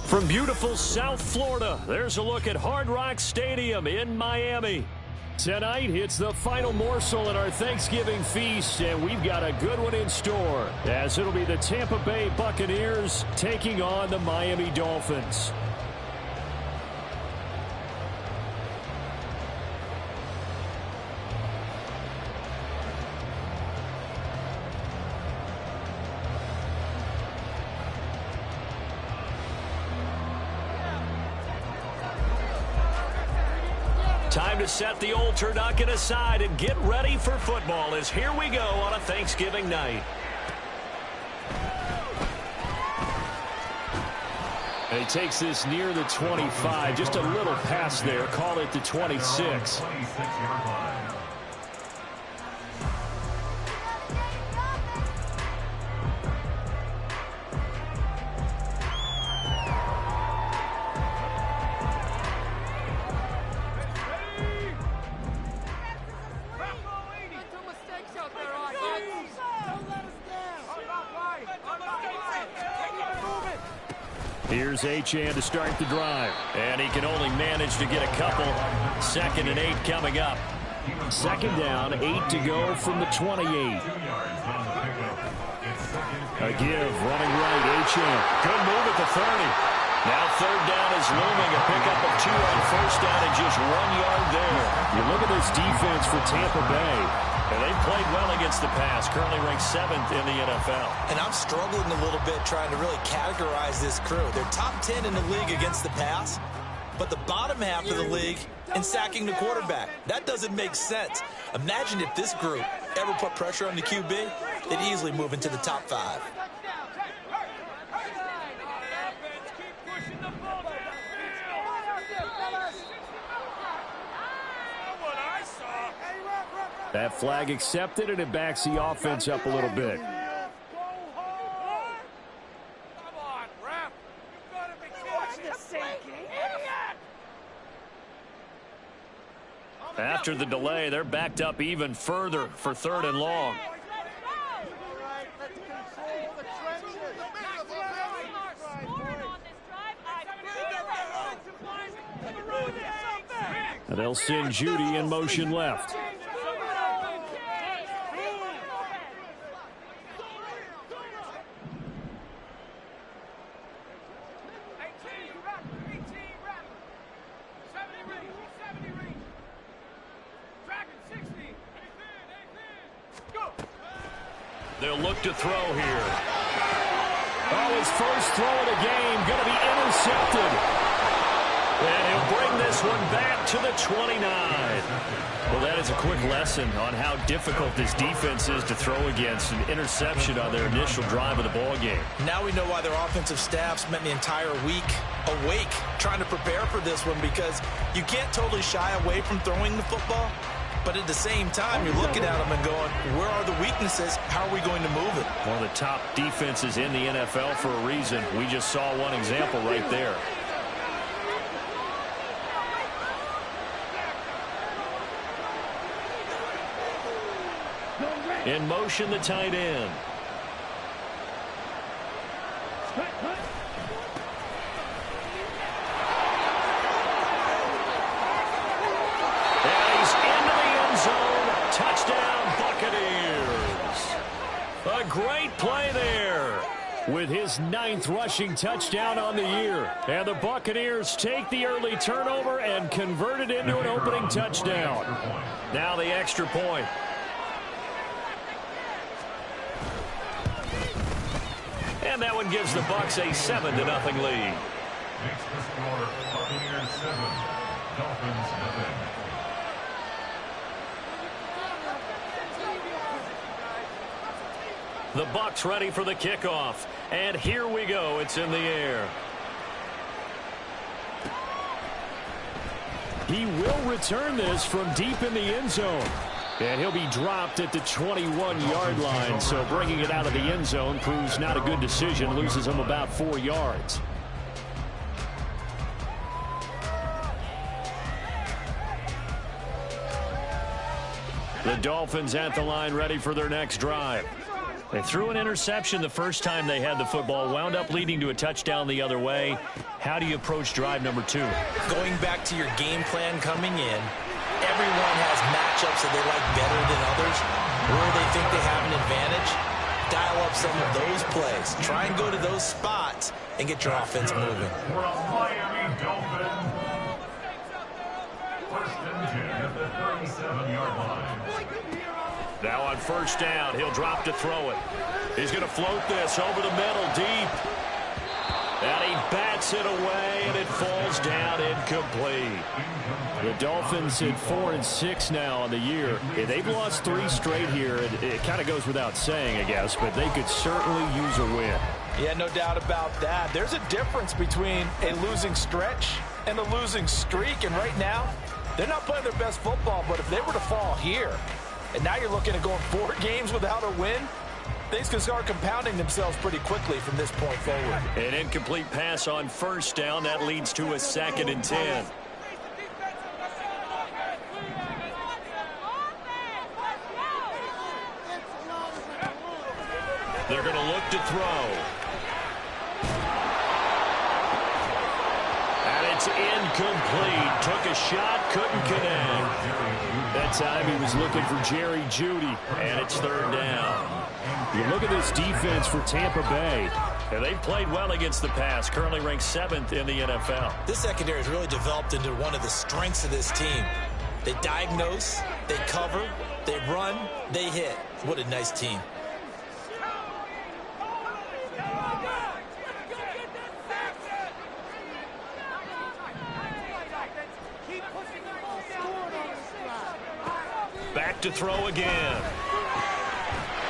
From beautiful South Florida, there's a look at Hard Rock Stadium in Miami. Tonight, it's the final morsel in our Thanksgiving feast, and we've got a good one in store, as it'll be the Tampa Bay Buccaneers taking on the Miami Dolphins. Time to set the old turducken aside and get ready for football as here we go on a Thanksgiving night. And he takes this near the 25, just a little pass there, call it the 26. Here's Achane to start the drive, and he can only manage to get a couple. 2nd and 8 coming up. 2nd down, 8 to go from the 28. A give, running right, Achane. Good move at the 30. Now 3rd down is looming, a pickup of 2 on 1st down and just 1 yard there. You look at this defense for Tampa Bay. And they've played well against the pass, currently ranked 7th in the NFL. And I'm struggling a little bit trying to really categorize this crew. They're top 10 in the league against the pass, but the bottom half of the league in sacking the quarterback. That doesn't make sense. Imagine if this group ever put pressure on the QB, they'd easily move into the top 5. That flag accepted, and it backs the offense up a little bit. After the delay, they're backed up even further for 3rd and long. And they'll send Judy in motion left. They'll look to throw here. Oh, his first throw of the game going to be intercepted. And he'll bring this one back to the 29. Well, that is a quick lesson on how difficult this defense is to throw against. An interception on their initial drive of the ball game. Now we know why their offensive staff spent the entire week awake trying to prepare for this one, because you can't totally shy away from throwing the football. But at the same time, you're looking at them and going, where are the weaknesses? How are we going to move it? One of the top defenses in the NFL for a reason. We just saw one example right there. In motion, the tight end. Touchdown, Buccaneers. A great play there with his 9th rushing touchdown on the year. And the Buccaneers take the early turnover and convert it into an opening touchdown. Now the extra point. And that one gives the Bucs a 7-0 lead. Makes the score Buccaneers 7, Dolphins 0. The Bucs ready for the kickoff. And here we go. It's in the air. He will return this from deep in the end zone. And he'll be dropped at the 21-yard line. So bringing it out of the end zone proves not a good decision. Loses him about 4 yards. The Dolphins at the line ready for their next drive. They threw an interception the first time they had the football, wound up leading to a touchdown the other way. How do you approach drive number 2? Going back to your game plan coming in, everyone has matchups that they like better than others, where they think they have an advantage. Dial up some of those plays. Try and go to those spots and get your offense moving. For a Miami Dolphin. First and 10 at the 37-yard line. Now on first down, he'll drop to throw it. He's going to float this over the middle, deep. And he bats it away, and it falls down incomplete. The Dolphins at 4-6 now on the year. They've lost 3 straight here. It kind of goes without saying, I guess, but they could certainly use a win. Yeah, no doubt about that. There's a difference between a losing stretch and a losing streak, and right now, they're not playing their best football, but if they were to fall here, and now you're looking at going 4 games without a win, things can start compounding themselves pretty quickly from this point forward. An incomplete pass on first down. That leads to a 2nd and 10. They're going to look to throw. And it's incomplete. Took a shot, couldn't connect. That time he was looking for Jerry Jeudy, and it's 3rd down. You look at this defense for Tampa Bay. And they've played well against the pass, currently ranked 7th in the NFL. This secondary has really developed into one of the strengths of this team. They diagnose, they cover, they run, they hit. What a nice team. Back to throw again.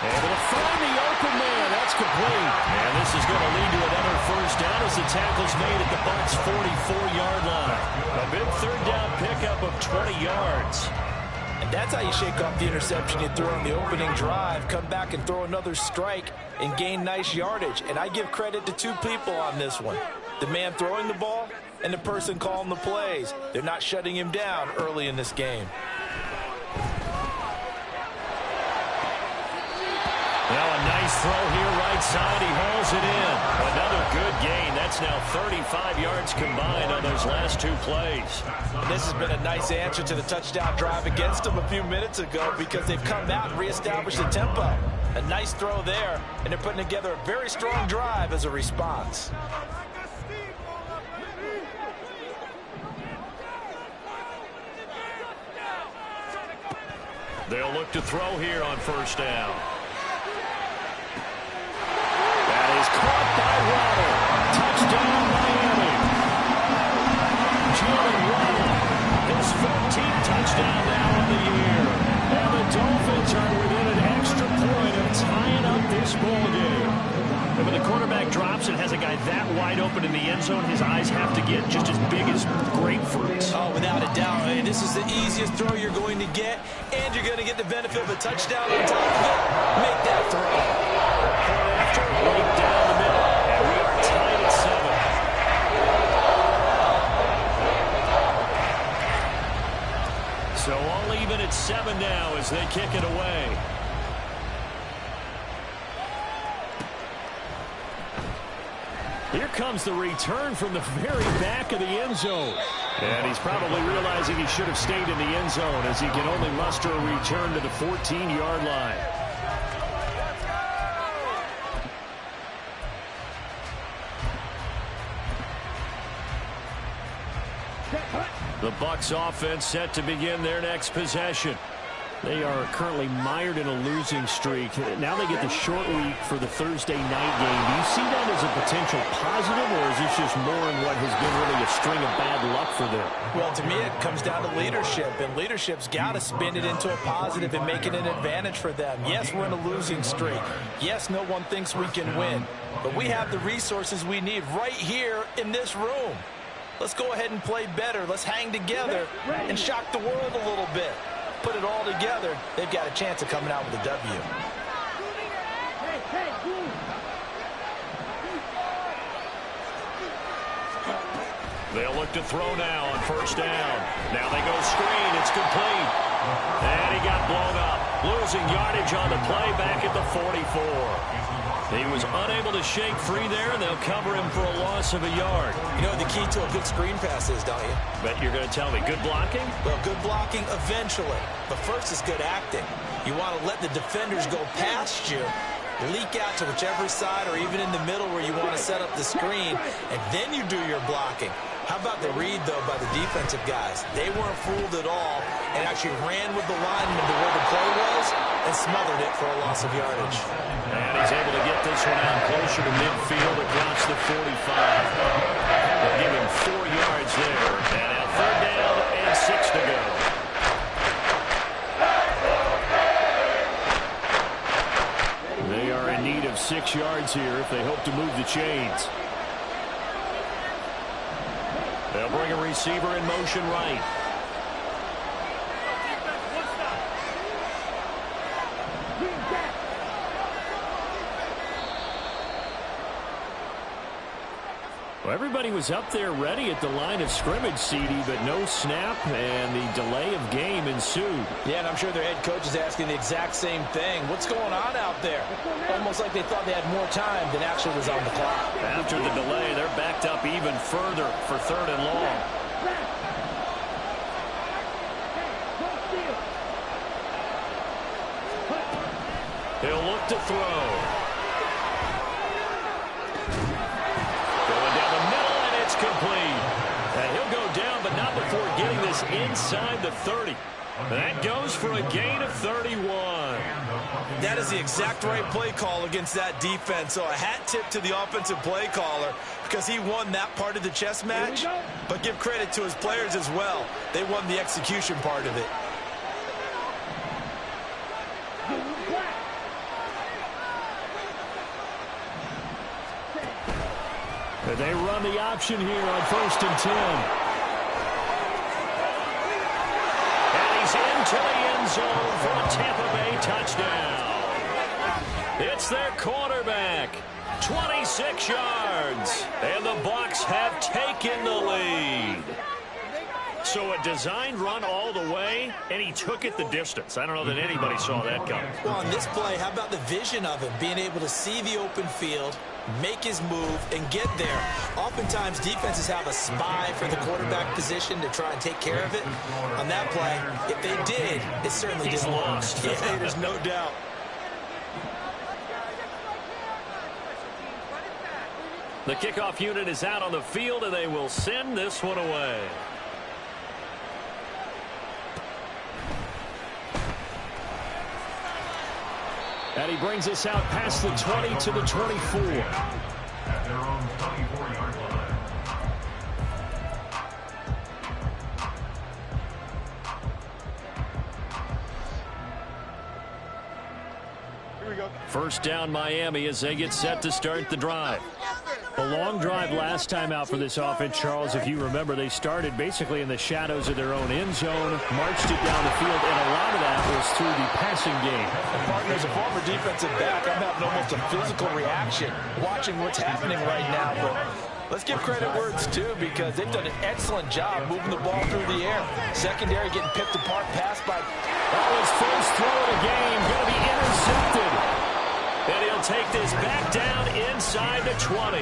Able to find the open man. That's complete. And this is going to lead to another first down as the tackle's made at the Bucs' 44-yard line. A big 3rd down pickup of 20 yards. And that's how you shake off the interception you threw on the opening drive. Come back and throw another strike and gain nice yardage. And I give credit to 2 people on this one. The man throwing the ball and the person calling the plays. They're not shutting him down early in this game. Now a nice throw here right side. He hauls it in. Another good gain. That's now 35 yards combined on those last 2 plays. And this has been a nice answer to the touchdown drive against them a few minutes ago because they've come out and reestablished the tempo. A nice throw there, and they're putting together a very strong drive as a response. They'll look to throw here on first down. Caught by Waddle. Touchdown, Miami. Jalen Waddle, his 14th touchdown now on the year. And the Dolphins are within an extra point of tying up this ball game. And when the quarterback drops and has a guy that wide open in the end zone, his eyes have to get just as big as grapefruits. Oh, without a doubt. I mean, this is the easiest throw you're going to get, and you're going to get the benefit of a touchdown on top of it. Make that throw. After right down the middle, and we are tied at 7. So all even at 7 now as they kick it away. Here comes the return from the very back of the end zone. And he's probably realizing he should have stayed in the end zone as he can only muster a return to the 14-yard line. The Bucs offense set to begin their next possession. They are currently mired in a losing streak. Now they get the short week for the Thursday night game. Do you see that as a potential positive, or is this just more in what has been really a string of bad luck for them? Well, to me, it comes down to leadership, and leadership's got to spin it into a positive and make it an advantage for them. Yes, we're in a losing streak. Yes, no one thinks we can win, but we have the resources we need right here in this room. Let's go ahead and play better. Let's hang together and shock the world a little bit. Put it all together, they've got a chance of coming out with a W. They'll look to throw now on first down. Now they go screen. It's complete. And he got blown up. Losing yardage on the play back at the 44. He was unable to shake free there, and they'll cover him for a loss of a yard. You know what the key to a good screen pass is, don't you? Bet you're going to tell me good blocking? Well, good blocking eventually. But first is good acting. You want to let the defenders go past you, leak out to whichever side or even in the middle where you want to set up the screen, and then you do your blocking. How about the read, though, by the defensive guys? They weren't fooled at all and actually ran with the lineman to where the play was and smothered it for a loss of yardage. And he's able to get this one out closer to midfield across the 45. They'll give him 4 yards there. And now 3rd down and 6 to go. They are in need of 6 yards here if they hope to move the chains. They'll bring a receiver in motion right. Well, everybody was up there ready at the line of scrimmage, CD, but no snap, and the delay of game ensued. Yeah, and I'm sure their head coach is asking the exact same thing. What's going on out there? Almost like they thought they had more time than actually was on the clock. After the delay, they're backed up even further for 3rd and long. He'll look to throw. Complete. And he'll go down, but not before getting this inside the 30. That goes for a gain of 31. That is the exact right play call against that defense. So a hat tip to the offensive play caller because he won that part of the chess match. But give credit to his players as well. They won the execution part of it. They run the option here on 1st and 10. And he's into the end zone for a Tampa Bay touchdown. It's their quarterback. 26 yards. And the Bucs have taken the lead. So a designed run all the way, and he took it the distance. I don't know that anybody saw that coming. Well, on this play, how about the vision of him? Being able to see the open field, make his move, and get there. Oftentimes, defenses have a spy for the quarterback position to try and take care of it. On that play, if they did, it certainly didn't work. Yeah, there's no doubt. The kickoff unit is out on the field, and they will send this one away. And he brings us out past the 20 to the 24. At their own 24-yard line. Here we go. First down Miami as they get set to start the drive. A long drive last time out for this offense, Charles. If you remember, they started basically in the shadows of their own end zone, marched it down the field, and a lot of that was through the passing game. And partner, as a former defensive back, I'm having almost a physical reaction watching what's happening right now. But let's give credit where it's due because they've done an excellent job moving the ball through the air. Secondary getting picked apart, passed by. That was first throw of the game, going to be intercepted. And he'll take this back down inside the 20.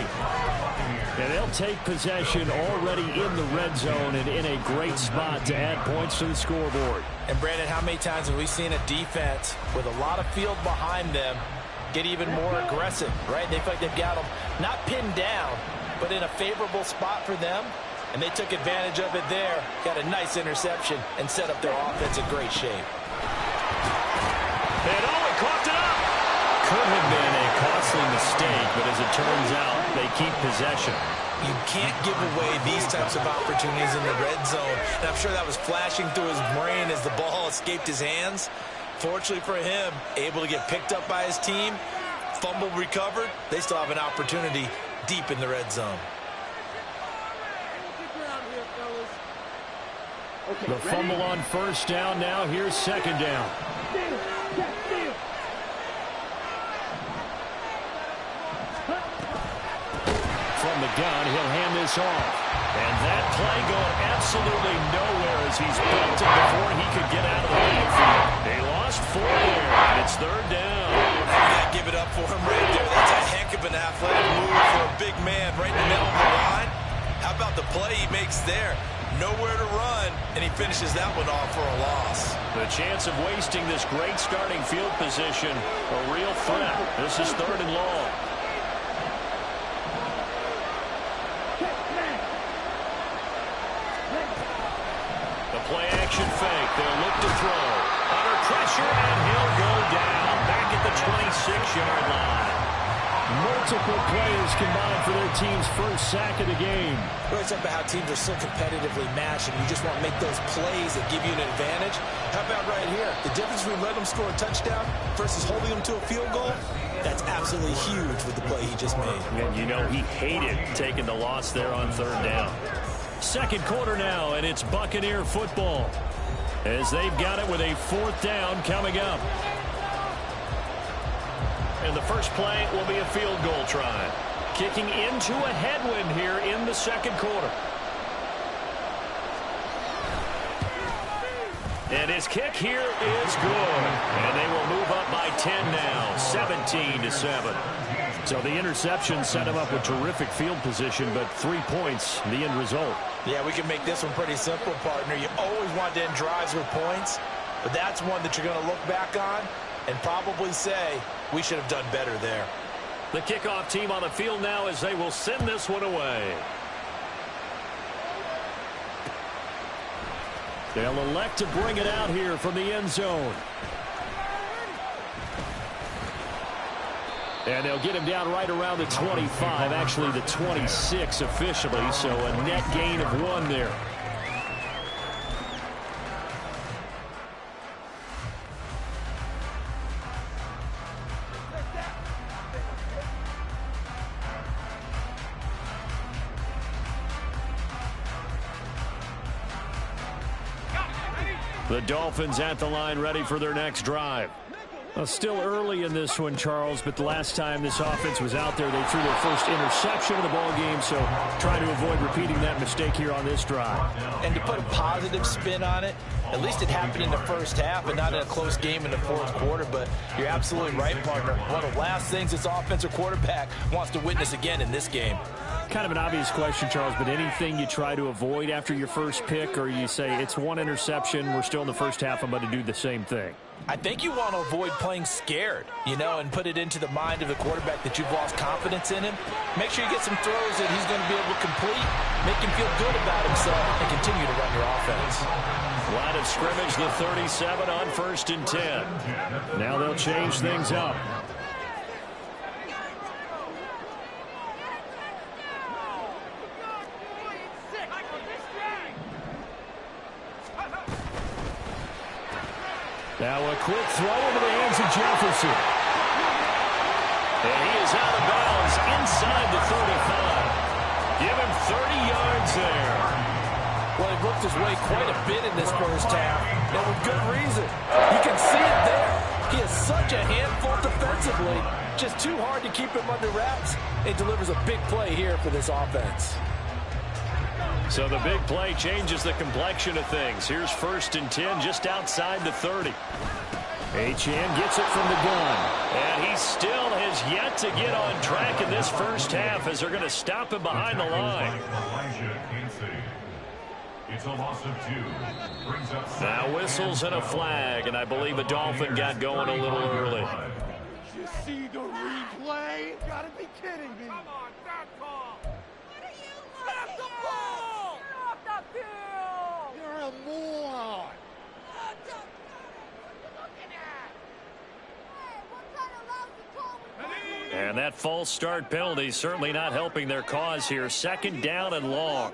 And they'll take possession already in the red zone and in a great spot to add points to the scoreboard. And Brandon, how many times have we seen a defense with a lot of field behind them get even more aggressive, right? They feel like they've got them not pinned down, but in a favorable spot for them. And they took advantage of it there. Got a nice interception and set up their offense in great shape. And he coughed it up. Could have been a costly mistake, but as it turns out, they keep possession. You can't give away these types of opportunities in the red zone. And I'm sure that was flashing through his brain as the ball escaped his hands. Fortunately for him, able to get picked up by his team, fumble recovered. They still have an opportunity deep in the red zone. The fumble on first down. Now here's second down. from the gun. He'll hand this off. And that play going absolutely nowhere as he's belted before he could get out of the backfield. They lost 4 there, and it's 3rd down. You gotta give it up for him right there. That's a heck of an athletic move for a big man right in the middle of the line. How about the play he makes there? Nowhere to run, and he finishes that one off for a loss. The chance of wasting this great starting field position, a real threat. This is 3rd and long. The play action fake. They'll look to throw. Under pressure, and he'll go down back at the 26-yard line. Multiple players combined for their team's first sack of the game. Well, it's about how teams are so competitively matched, and you just want to make those plays that give you an advantage. How about right here? The difference between letting them score a touchdown versus holding them to a field goal, that's absolutely huge with the play he just made. And you know he hated taking the loss there on 3rd down. 2nd quarter now, and it's Buccaneer football as they've got it with a 4th down coming up. And the first play will be a field goal try. Kicking into a headwind here in the 2nd quarter. And his kick here is good. And they will move up by 10 now, 17-7. So the interception set him up with terrific field position, but 3 points, the end result. Yeah, we can make this one pretty simple, partner. You always want to end drives with points, but that's one that you're going to look back on and probably say, we should have done better there. The kickoff team on the field now as they will send this one away. They'll elect to bring it out here from the end zone. And they'll get him down right around the 25, actually the 26 officially, so a net gain of 1 there. The Dolphins at the line, ready for their next drive. Still early in this one, Charles, but the last time this offense was out there, they threw their first interception of the ball game, so trying to avoid repeating that mistake here on this drive. And to put a positive spin on it, at least it happened in the first half and not in a close game in the 4th quarter, but you're absolutely right, partner. One of the last things this offensive quarterback wants to witness again in this game. Kind of an obvious question, Charles, but anything you try to avoid after your first pick, or you say it's 1 interception, we're still in the first half, I'm going to do the same thing? I think you want to avoid playing scared, you know, and put it into the mind of the quarterback that you've lost confidence in him. Make sure you get some throws that he's going to be able to complete, make him feel good about himself, and continue to run your offense. Line of scrimmage, the 37 on 1st and 10. Now they'll change things up. Now a quick throw into the hands of Jefferson. And he is out of bounds inside the 35. Give him 30 yards there. Well, he worked his way quite a bit in this first half, and with good reason. You can see it there. He is such a handful defensively. Just too hard to keep him under wraps. It delivers a big play here for this offense. So the big play changes the complexion of things. Here's 1st and 10 just outside the 30. Achane gets it from the gun. And he still has yet to get on track in this first half as they're going to stop him behind the line. It's a loss of 2. Brings up now whistles and a flag, and I believe a Dolphin got going a little early. Did you see the replay? You gotta be kidding me. Come on, that call. What are you looking at? The ball! Get off the field! You're a moron. What are you looking at? Hey, what kind of lousy call? And that false start penalty certainly not helping their cause here. 2nd down and long.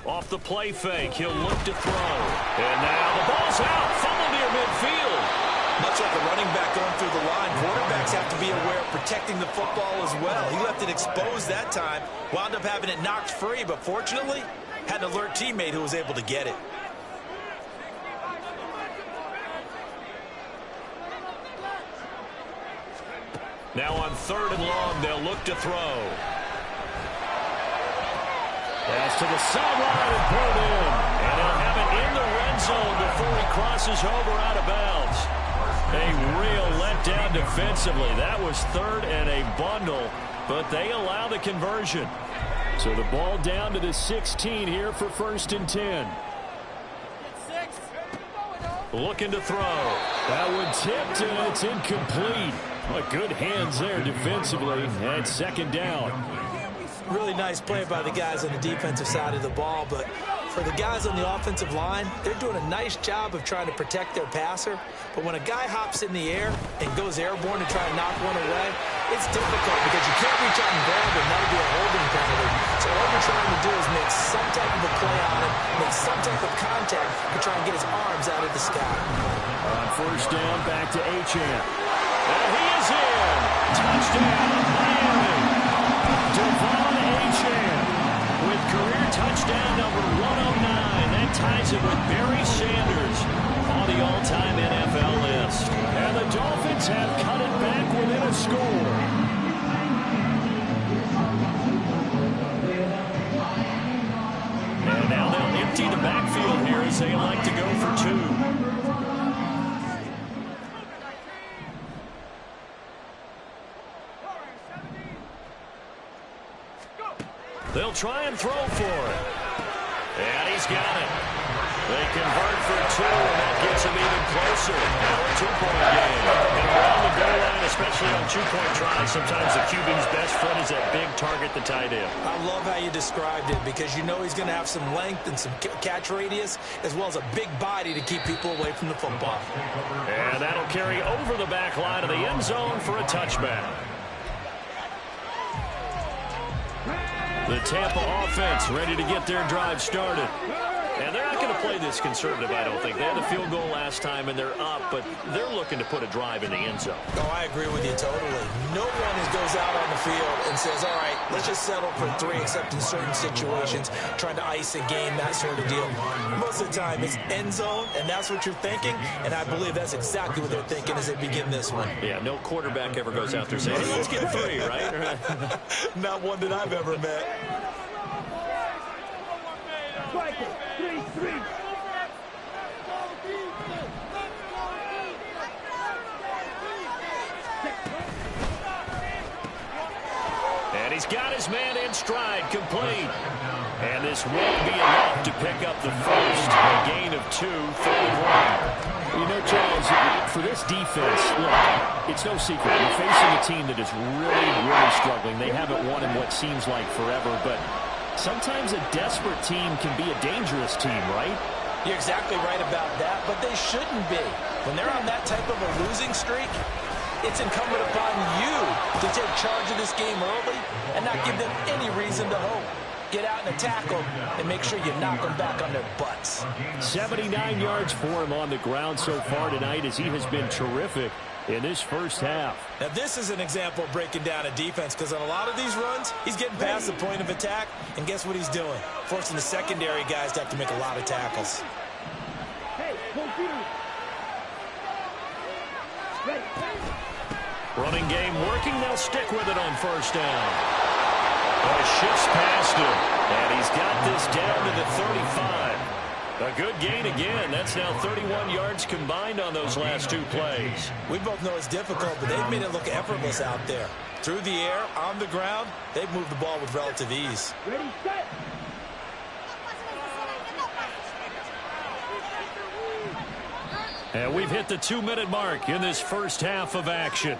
Off the play fake, he'll look to throw. And now the ball's out, fumble near midfield. Much like a running back going through the line, quarterbacks have to be aware of protecting the football as well. He left it exposed that time, wound up having it knocked free, but fortunately, had an alert teammate who was able to get it. Now on 3rd and long, they'll look to throw. Pass to the sideline and pulled in. And he'll have it in the red zone before he crosses over out of bounds. A real letdown defensively. That was 3rd and a bundle, but they allow the conversion. So the ball down to the 16 here for 1st and 10. Looking to throw. That one tipped, and it's incomplete. But good hands there defensively, and 2nd down. Really nice play by the guys on the defensive side of the ball, but for the guys on the offensive line, they're doing a nice job of trying to protect their passer. But when a guy hops in the air and goes airborne to try and knock one away, it's difficult because you can't reach out and grab him. That'll be a holding penalty. So all you're trying to do is make some type of a play on him, make some type of contact to try and get his arms out of the sky. On 1st down, back to Achane. And he is in. Touchdown, Miami. Devon Achane with career touchdown number 109. That ties it with Barry Sanders on the all-time NFL list. And the Dolphins have cut it back within a score. And now they'll empty the backfield here as they like to go for 2. They'll try and throw for it. And he's got it. They convert for 2, and that gets him even closer. Now a 2-point game. And around the goal line, especially on 2-point tries, sometimes the QB's best friend is that big target, the tight end. I love how you described it because you know he's going to have some length and some catch radius as well as a big body to keep people away from the football. And that'll carry over the back line of the end zone for a touchback. The Tampa offense ready to get their drive started. And they're not going to play this conservative, I don't think. They had a field goal last time, and they're up, but they're looking to put a drive in the end zone. Oh, I agree with you totally. No one goes out on the field and says, all right, let's just settle for 3, except in certain situations, trying to ice a game, that sort of deal. Most of the time, it's end zone, and that's what you're thinking, and I believe that's exactly what they're thinking as they begin this one. Yeah, no quarterback ever goes out there saying, hey, let's get 3, right? Not one that I've ever met. And he's got his man in stride, complete. And this won't be enough to pick up the first. A gain of 2, 3-1. You know, Charles, for this defense, look, it's no secret. You're facing a team that is really, really struggling. They haven't won in what seems like forever, but sometimes a desperate team can be a dangerous team, right? You're exactly right about that, but they shouldn't be. When they're on that type of a losing streak, it's incumbent upon you to take charge of this game early and not give them any reason to hope. Get out and attack them and make sure you knock them back on their butts. 79 yards for him on the ground so far tonight as he has been terrific in this first half. Now, this is an example of breaking down a defense because on a lot of these runs, he's getting past the point of attack, and guess what he's doing? Forcing the secondary guys to have to make a lot of tackles. Running game working. They'll stick with it on 1st down. Shifts past him, and he's got this down to the 35. A good gain again. That's now 31 yards combined on those last 2 plays. We both know it's difficult, but they've made it look effortless out there. Through the air, on the ground, they've moved the ball with relative ease. Ready, set. And we've hit the 2-minute mark in this first half of action.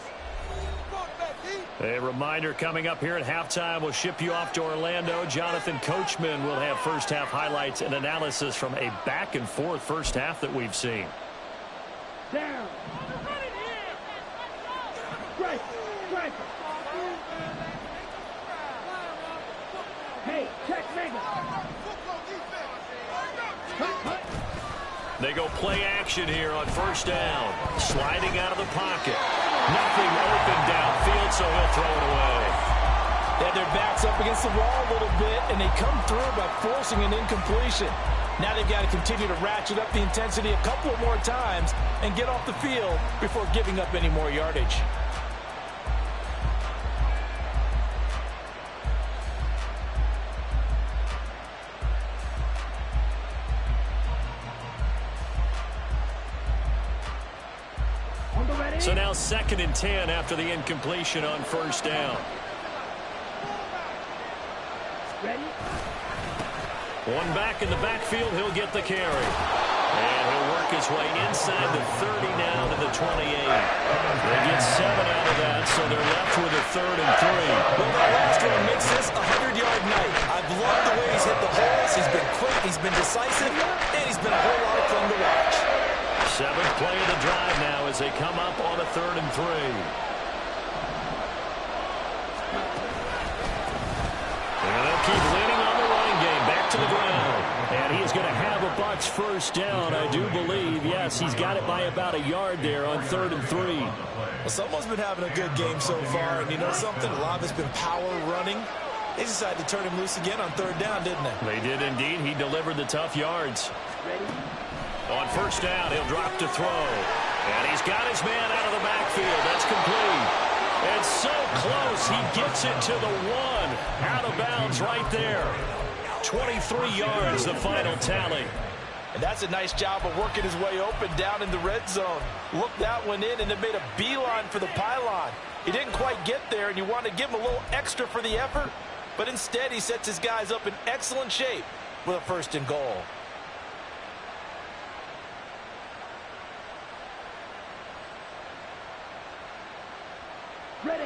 A reminder coming up here at halftime, we'll ship you off to Orlando. Jonathan Coachman will have first half highlights and analysis from a back-and-forth first half that we've seen. Down. Strike. Strike. Hey, check Megan. They go play action here on 1st down. Sliding out of the pocket. Nothing open downfield, so he'll throw it away. They have their backs up against the wall a little bit, and they come through by forcing an incompletion. Now they've got to continue to ratchet up the intensity a couple more times and get off the field before giving up any more yardage. So now 2nd and 10 after the incompletion on first down. Ready? One back in the backfield, he'll get the carry. And he'll work his way inside the 30 now to the 28. They get 7 out of that, so they're left with a 3rd and 3. Well, that last one makes this a 100-yard night. I've loved the way he's hit the holes. He's been quick, he's been decisive, and he's been a whole lot of fun to watch. 7th play of the drive now as they come up on a 3rd and 3. And they'll keep leaning on the running game. Back to the ground. And he is going to have a Bucs first down, I do believe. Yes, he's got it by about a yard there on 3rd and 3. Well, someone's been having a good game so far, and you know something? A lot of it's been power running. They decided to turn him loose again on 3rd down, didn't they? They did indeed. He delivered the tough yards. On first down, he'll drop to throw. And he's got his man out of the backfield. That's complete. And so close, he gets it to the 1. Out of bounds right there. 23 yards, the final tally. And that's a nice job of working his way open down in the red zone. Looked that one in and it made a beeline for the pylon. He didn't quite get there, and you want to give him a little extra for the effort. But instead, he sets his guys up in excellent shape with a 1st and goal. Ready.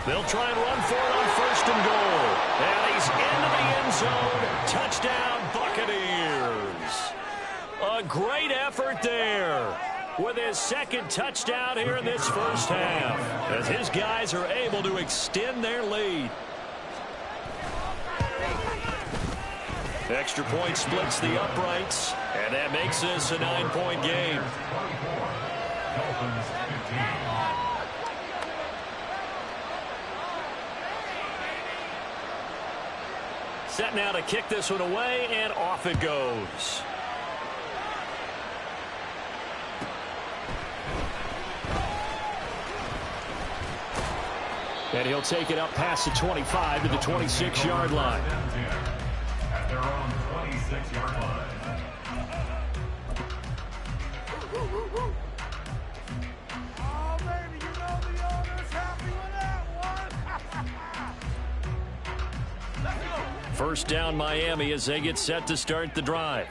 They'll try and run for it on 1st and goal. And he's into the end zone. Touchdown, Buccaneers. A great effort there with his 2nd touchdown here in this first half, as his guys are able to extend their lead. Extra point splits the uprights, and that makes this a 9-point game. Dolphins 15. Set now to kick this one away, and off it goes. And he'll take it up past the 25 to the 26-yard line. At their own 26-yard line. Oh, baby, you know the owner's happy with that one. Let's go. First down, Miami, as they get set to start the drive.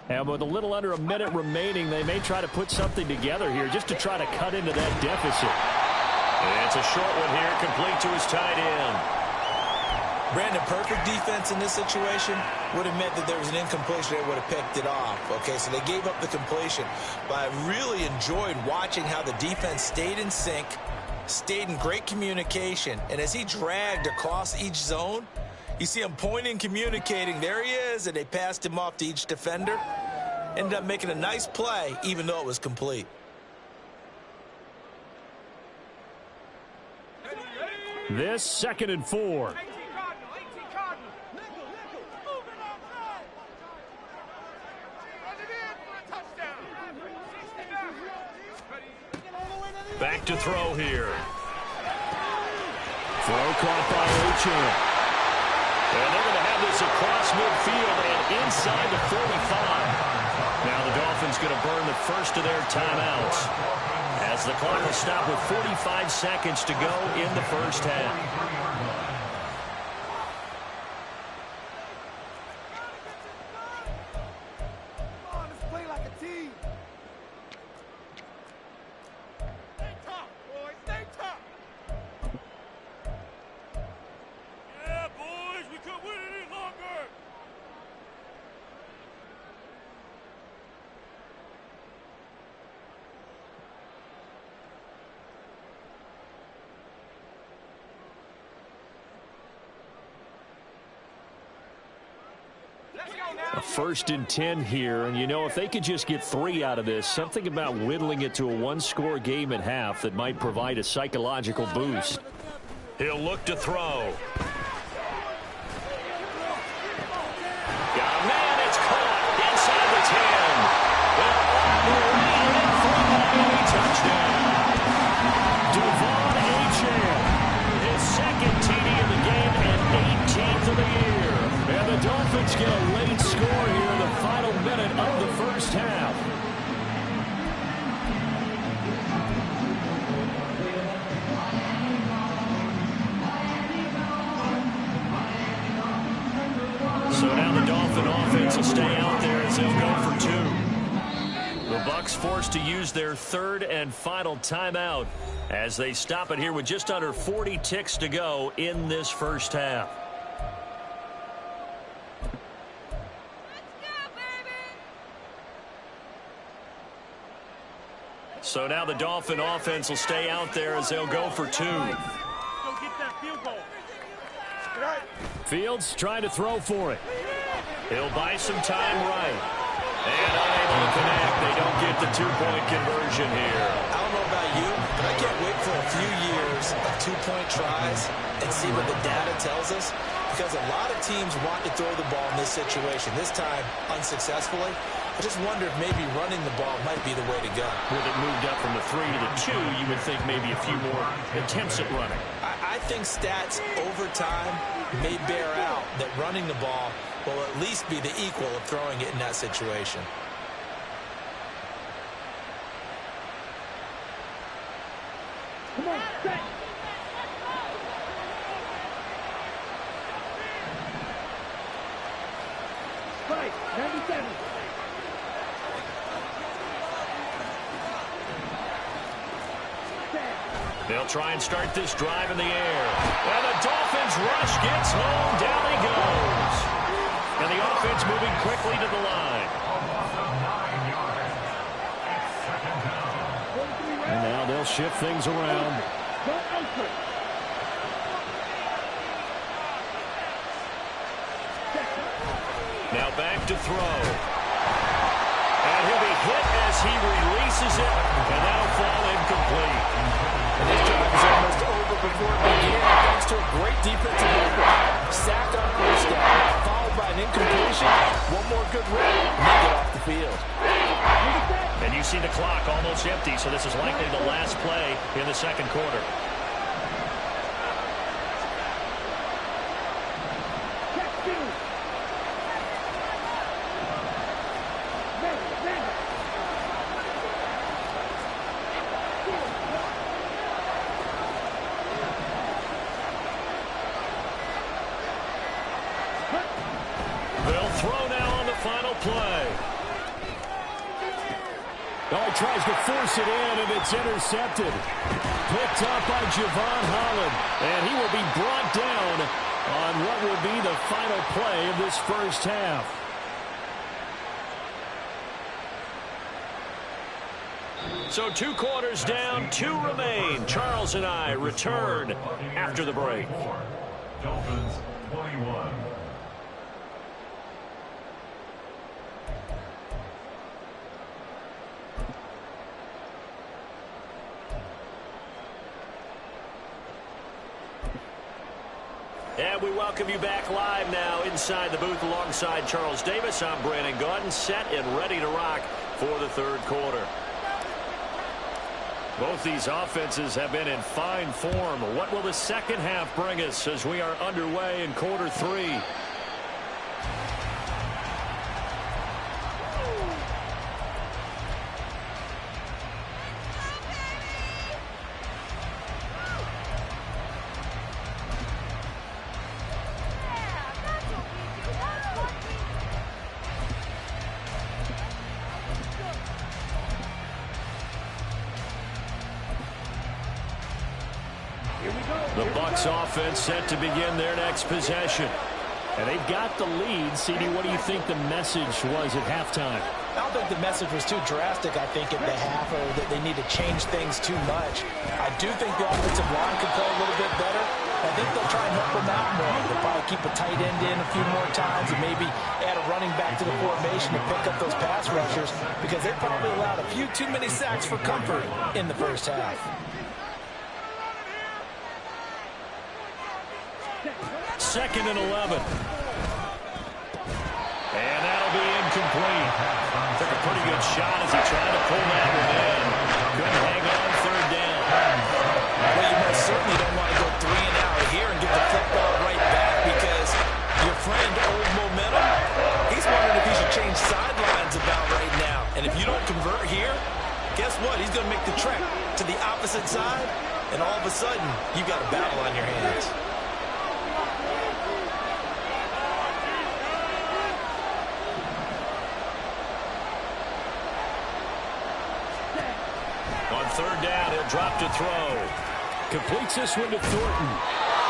And with a little under a minute remaining, they may try to put something together here just to try to cut into that deficit. And it's a short one here, complete to his tight end. Brandon, perfect defense in this situation would have meant that there was an incompletion. They would have picked it off. Okay, so they gave up the completion. But I really enjoyed watching how the defense stayed in sync, stayed in great communication. And as he dragged across each zone, you see him pointing, communicating. There he is, and they passed him off to each defender. Ended up making a nice play, even though it was complete. This 2nd and 4. Back to throw here. Throw caught by Ochin. And they're going to have this across midfield and inside the 45. Now the Dolphins going to burn the first of their timeouts, as the clock will stop with 45 seconds to go in the first half. Come on, let's play like a team. Stay tough, boys. Stay tough. Yeah, boys, we couldn't win any longer. A 1st and 10 here, and you know, if they could just get 3 out of this, something about whittling it to a one-score game at half that might provide a psychological boost. He'll look to throw. Got a man, it's caught inside the 10. They're on the way, and in front of Touchdown. Devon Achane, his 2nd TD of the game and 18th of the year. And the Dolphins get a late score here in the final minute of the first half. So now the Dolphin offense will stay out there as they'll go for 2. The Bucs forced to use their 3rd and final timeout as they stop it here with just under 40 ticks to go in this first half. So now the Dolphin offense will stay out there as they'll go for 2. Fields trying to throw for it. He'll buy some time right. And unable to connect. They don't get the 2-point conversion here. I don't know about you, but I can't wait for a few years of 2-point tries and see what the data tells us. Because a lot of teams want to throw the ball in this situation. This time, unsuccessfully. I just wonder if maybe running the ball might be the way to go. With it moved up from the 3 to the 2, you would think maybe a few more attempts at running. I think stats over time may bear out that running the ball will at least be the equal of throwing it in that situation. Come on, set. Right, 97. They'll try and start this drive in the air. And the Dolphins rush gets home. Down he goes. And the offense moving quickly to the line. And now they'll shift things around. Now back to throw. And he'll be hit as he releases it. And that'll fall incomplete. And this drive is almost over before it began, thanks to a great defensive effort. Sacked on 1st down, followed by an incompletion. One more good run, and they get off the field. And you see the clock almost empty, so this is likely the last play in the 2nd quarter. They'll throw now on the final play. Oh, he tries to force it in, and it's intercepted. Picked up by Javon Holland, and he will be brought down on what will be the final play of this first half. So 2 quarters down, 2 remain. Charles and I return after the break. Dolphins 21. And we welcome you back live now inside the booth alongside Charles Davis. I'm Brandon Gaudin, set and ready to rock for the 3rd quarter. Both these offenses have been in fine form. What will the 2nd half bring us as we are underway in quarter 3? The Bucs offense set to begin their next possession. And they've got the lead. CD, what do you think the message was at halftime? I don't think the message was too drastic, I think, at the half, or that they need to change things too much. I do think the offensive line could play a little bit better. I think they'll try and help them out more. They'll probably keep a tight end in a few more times and maybe add a running back to the formation to pick up those pass rushers, because they probably allowed a few too many sacks for comfort in the first half. Second and 11. And that'll be incomplete. Took a pretty good shot as he tried to pull that one in. Couldn't hang on third down. Well, you most certainly don't want to go 3 and out here and get the football right back, because your friend, Old Momentum, he's wondering if he should change sidelines about right now. And if you don't convert here, guess what? He's going to make the trek to the opposite side, and all of a sudden, you've got a battle on your hands. On third down, he'll drop to throw. Completes this one to Thornton.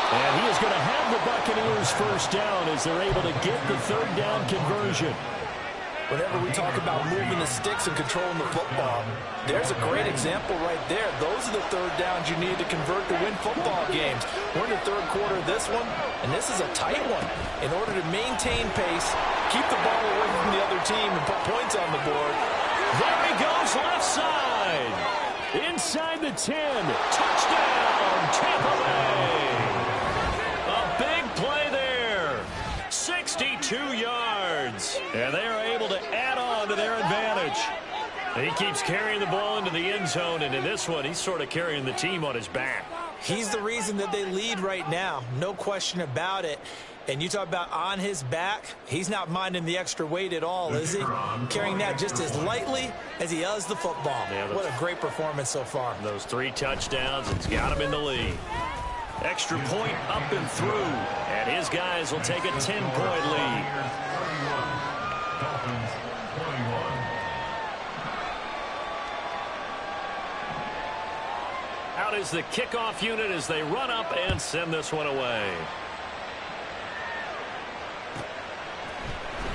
And he is going to have the Buccaneers first down as they're able to get the third down conversion. Whenever we talk about moving the sticks and controlling the football, there's a great example right there. Those are the third downs you need to convert to win football games. We're in the third quarter of this one, and this is a tight one. In order to maintain pace, keep the ball away from the other team, and put points on the board. There he goes, left side. Inside the 10. Touchdown, Tampa Bay. A big play there. 62 yards. And they are able to add on to their advantage. He keeps carrying the ball into the end zone, and in this one, he's sort of carrying the team on his back. He's the reason that they lead right now. No question about it. And you talk about on his back, he's not minding the extra weight at all, is he? Carrying that just as lightly as he does the football. Yeah, what a great performance so far. Those 3 touchdowns, it's got him in the lead. Extra point up and through, and his guys will take a 10-point lead. Dolphins 21. Out is the kickoff unit as they run up and send this one away.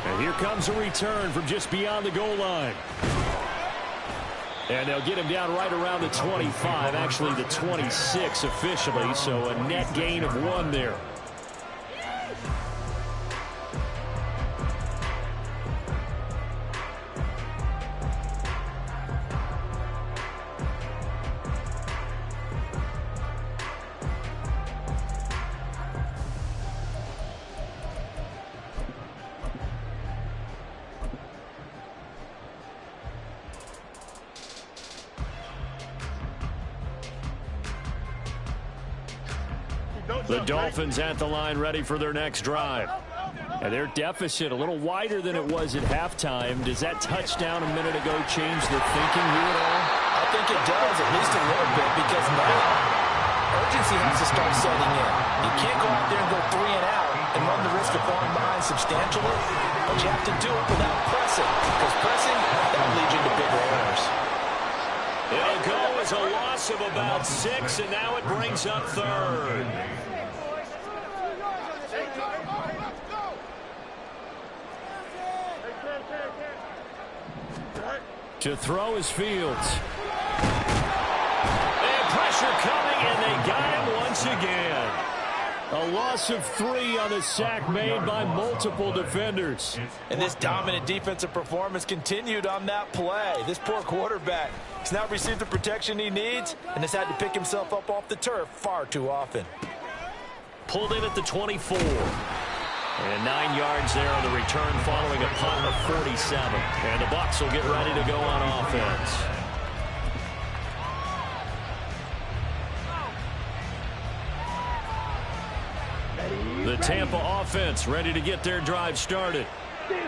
And here comes a return from just beyond the goal line. And they'll get him down right around the 25, actually the 26 officially, so a net gain of 1 there. The Dolphins at the line ready for their next drive. And their deficit a little wider than it was at halftime. Does that touchdown a minute ago change the thinking here at all? I think it does, at least a little bit, because now urgency has to start setting in. You can't go out there and go 3 and out and run the risk of falling behind substantially, but you have to do it without pressing, because pressing, that leads you to bigger errors. It'll go as a loss of about 6, and now it brings up third. To throw is Fields. And pressure coming, and they got him once again. A loss of 3 on the sack made by multiple defenders. And this dominant defensive performance continued on that play. This poor quarterback has not received the protection he needs and has had to pick himself up off the turf far too often. Pulled in at the 24. And 9 yards there on the return following a punt of 47. And the Bucs will get ready to go on offense. The Tampa offense ready to get their drive started.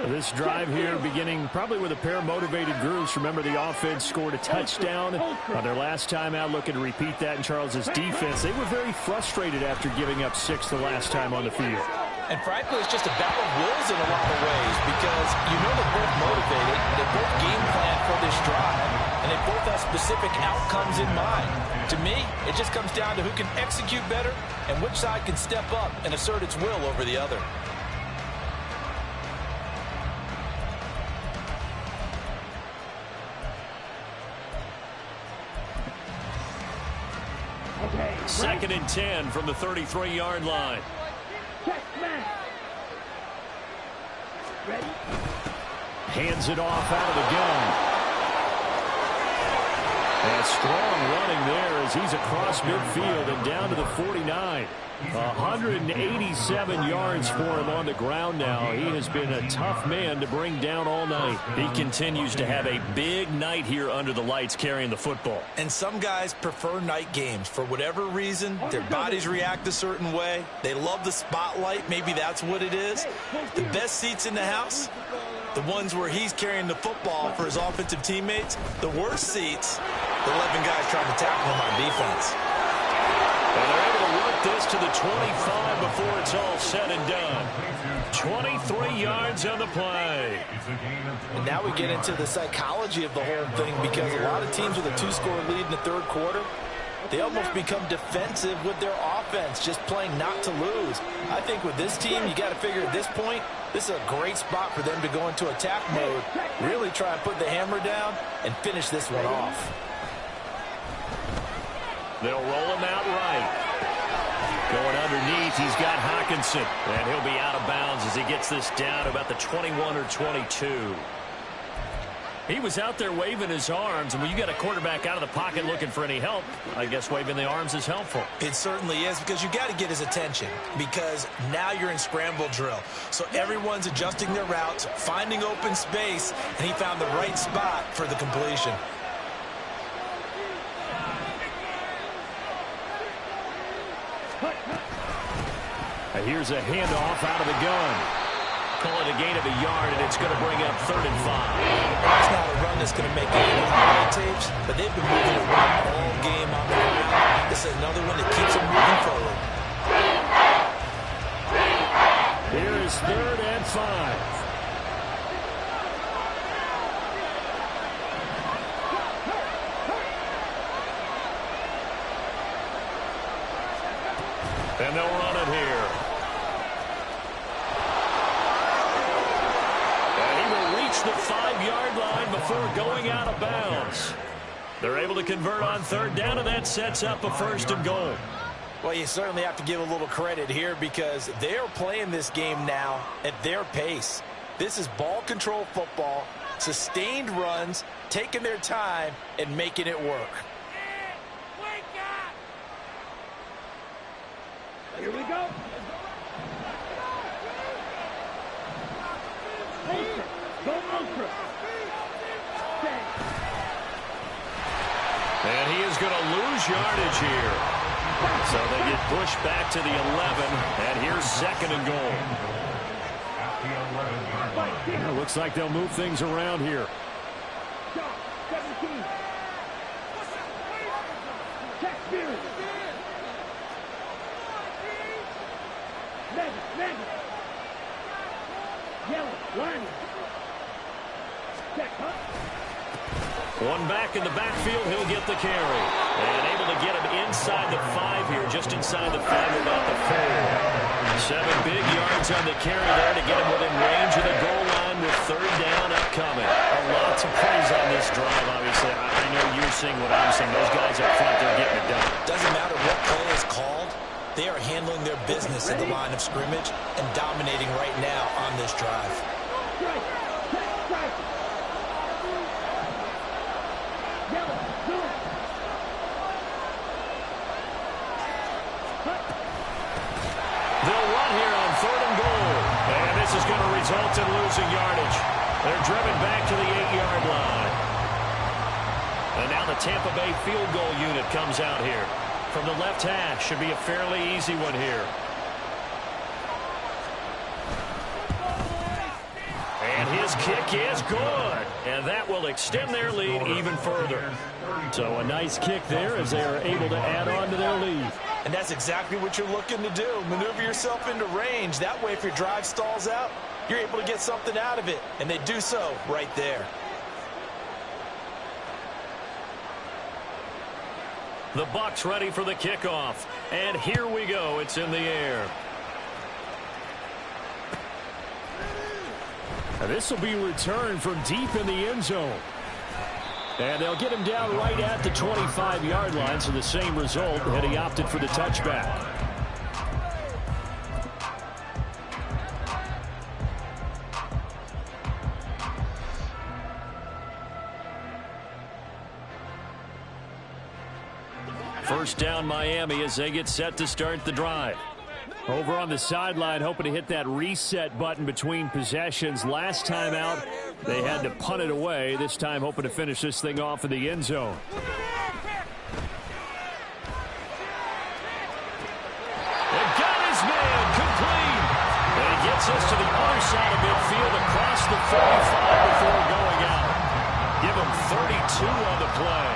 This drive here beginning probably with a pair of motivated groups. Remember, the offense scored a touchdown on their last time out. Looking to repeat that in Charles's defense. They were very frustrated after giving up 6 the last time on the field. And frankly, it's just a battle of wills in a lot of ways, because you know they're both motivated, they both game plan for this drive, and they both have specific outcomes in mind. To me, it just comes down to who can execute better and which side can step up and assert its will over the other. Second and 10 from the 33-yard line. Hands it off out of the gun. And strong running there as he's across midfield and down to the 49. 187 yards for him on the ground now. He has been a tough man to bring down all night. He continues to have a big night here under the lights carrying the football. And some guys prefer night games. For whatever reason, their bodies react a certain way. They love the spotlight. Maybe that's what it is. The best seats in the house, the ones where he's carrying the football for his offensive teammates. The worst seats, the 11 guys trying to tackle him on defense. And they're able to work this to the 25 before it's all said and done. 23 yards on the play. And now we get into the psychology of the whole thing, because a lot of teams with a 2-score lead in the third quarter, they almost become defensive with their offense, just playing not to lose. I think with this team, you got to figure at this point, this is a great spot for them to go into attack mode, really try and put the hammer down and finish this one off. They'll roll him out right. Going underneath, he's got Hawkinson. And he'll be out of bounds as he gets this down to about the 21 or 22. He was out there waving his arms, and when you got a quarterback out of the pocket looking for any help, I guess waving the arms is helpful. It certainly is, because you got to get his attention, because now you're in scramble drill. So everyone's adjusting their routes, finding open space, and he found the right spot for the completion. Here's a handoff out of the gun. Call it a gain of a yard, and it's going to bring up 3rd and 5. That's not a run that's going to make it in the highlight tapes, but they've been moving it all game on the ground. This is another one that keeps them moving forward. Here is 3rd and 5. And they'll run it here. And he will reach the 5-yard line before going out of bounds. They're able to convert on 3rd down, and that sets up a 1st and goal. Well, you certainly have to give a little credit here, because they are playing this game now at their pace. This is ball control football, sustained runs, taking their time, and making it work. Here we go. Ultra. Go ultra. And he is going to lose yardage here. So they get pushed back to the 11, and here's 2nd and goal. It looks like they'll move things around here. 17. Check spirit. Mega. Yellow, line. Check, huh? One back in the backfield, he'll get the carry. And able to get him inside the 5 here, just inside the 5, about the 4. 7 big yards on the carry there to get him within range of the goal line with 3rd down upcoming. A lot to praise on this drive, obviously. I know you're seeing what I'm seeing. Those guys up front, they're getting it done. Doesn't matter what play is called. They are handling their business at the line of scrimmage and dominating right now on this drive. They'll run here on 3rd and goal. And this is going to result in losing yardage. They're driven back to the 8-yard line. And now the Tampa Bay field goal unit comes out here. From the left hash, should be a fairly easy one here. And his kick is good. And that will extend their lead even further. So a nice kick there as they are able to add on to their lead. And that's exactly what you're looking to do. Maneuver yourself into range. That way, if your drive stalls out, you're able to get something out of it. And they do so right there. The Bucs ready for the kickoff. And here we go. It's in the air. And this will be returned from deep in the end zone. And they'll get him down right at the 25-yard line, so the same result had he opted for the touchback. First down Miami as they get set to start the drive. Over on the sideline, hoping to hit that reset button between possessions. Last time out, they had to punt it away. This time hoping to finish this thing off in the end zone. And got his man complete. And he gets us to the other side of midfield across the 45 before going out. Give him 32 on the play.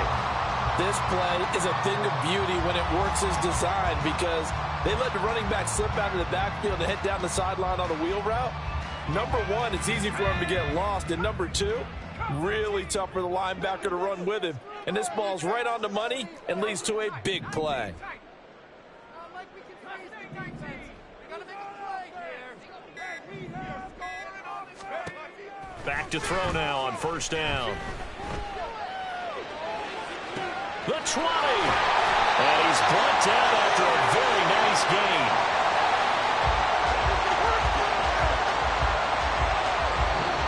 This play is a thing of beauty when it works as designed because they let the running back slip out of the backfield and head down the sideline on a wheel route. Number one, it's easy for him to get lost. And number two, really tough for the linebacker to run with him. And this ball's right on the money and leads to a big play. Back to throw now on first down. The 20. And he's brought down after a very nice gain.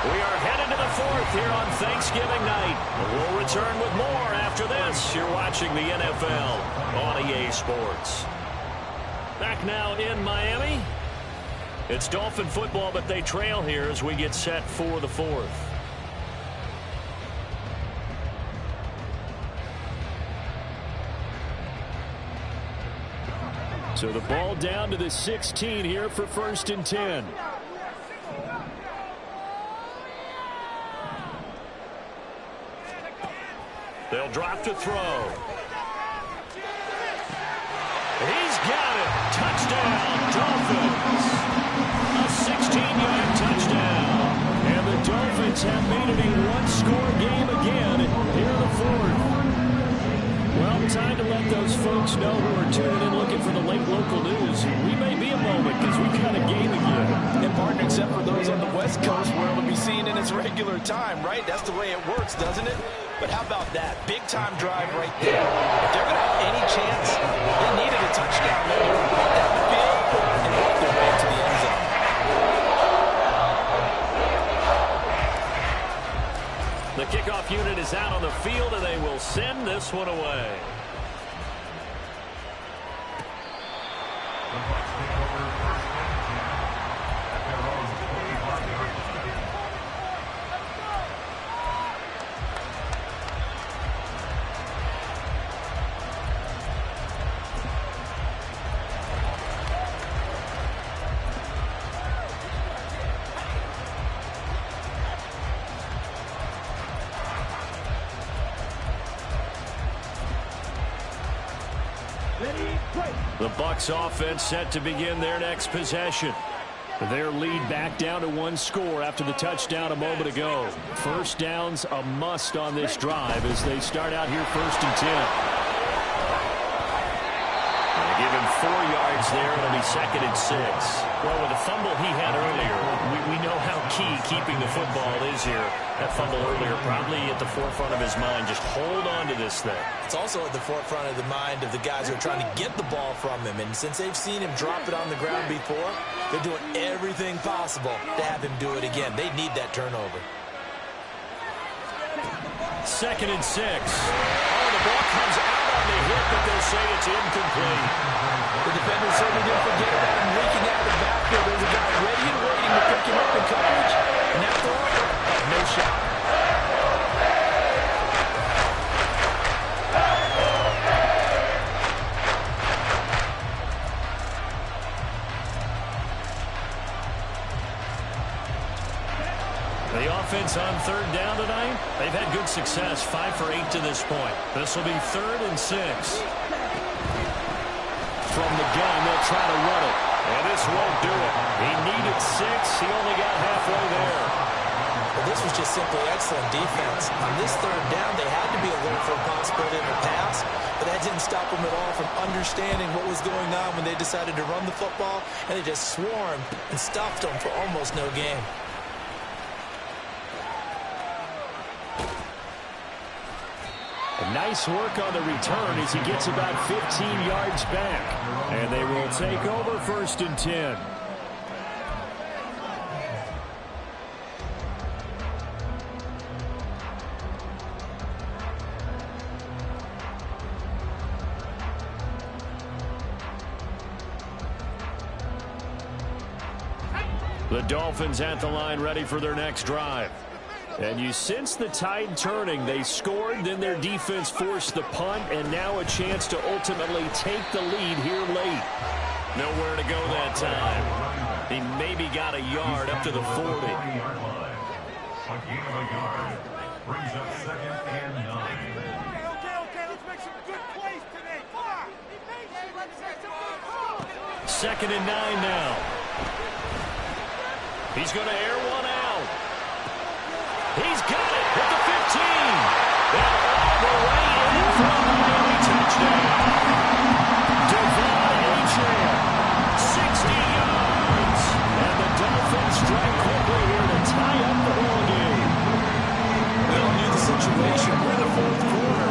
We are headed to the fourth here on Thanksgiving night. We'll return with more after this. You're watching the NFL on EA Sports. Back now in Miami. It's Dolphin football, but they trail here as we get set for the fourth. So the ball down to the 16 here for 1st and 10. They'll drop to throw. He's got it. Touchdown, Dolphins. A 16-yard touchdown. And the Dolphins have made it a one-score game again here in the fourth. Well, time to let those folks know who are tuning in looking for the late local news. We may be a moment because we've got a game again. And partner, except for those on the West Coast where it'll be seen in its regular time, right? That's the way it works, doesn't it? But how about that? Big-time drive right there. If they're going to have any chance, they needed a touchdown. They were right down the field and worked their way to the end zone. The kickoff unit is out on the field, and they will send this one away. The Bucs offense set to begin their next possession. Their lead back down to one score after the touchdown a moment ago. First down's a must on this drive as they start out here 1st and 10. They give him 4 yards there. It'll be 2nd and 6. Well, with the fumble he had earlier, we know how key keeping the football is here. That fumble earlier probably at the forefront of his mind. Just hold on to this thing. It's also at the forefront of the mind of the guys who are trying to get the ball from him. And since they've seen him drop it on the ground before, they're doing everything possible to have him do it again. They need that turnover. 2nd and 6. Oh, the ball comes out on the hit, but they'll say it's incomplete. The defenders certainly didn't forget about him leaking out of the backfield. There's a guy ready and waiting to pick him up in coverage. And that throw, no shot. The offense on 3rd down tonight, they've had good success, 5 for 8 to this point. This will be 3rd and 6. From the gun, they'll try to run it. And this won't do it. He needed 6. He only got halfway there. Well, this was just simply excellent defense. On this 3rd down, they had to be alert for a possibility of a pass, but that didn't stop them at all from understanding what was going on when they decided to run the football, and they just swarmed and stuffed them for almost no gain. Nice work on the return as he gets about 15 yards back. And they will take over 1st and 10. The Dolphins at the line ready for their next drive. And you sense the tide turning. They scored, then their defense forced the punt, and now a chance to ultimately take the lead here late. Nowhere to go that time. He maybe got a yard up to the 40. A gain of a yard brings up 2nd and 9. Okay, let's make some good plays today. Come on. 2nd and 9 now. He's going to air one out. He's got it at the 15. And all the way in for a Miami touchdown. Devon Achane, 60 yards. And the Dolphins strike quickly here to tie up the ball game. We all knew the situation. We're in the 4th quarter.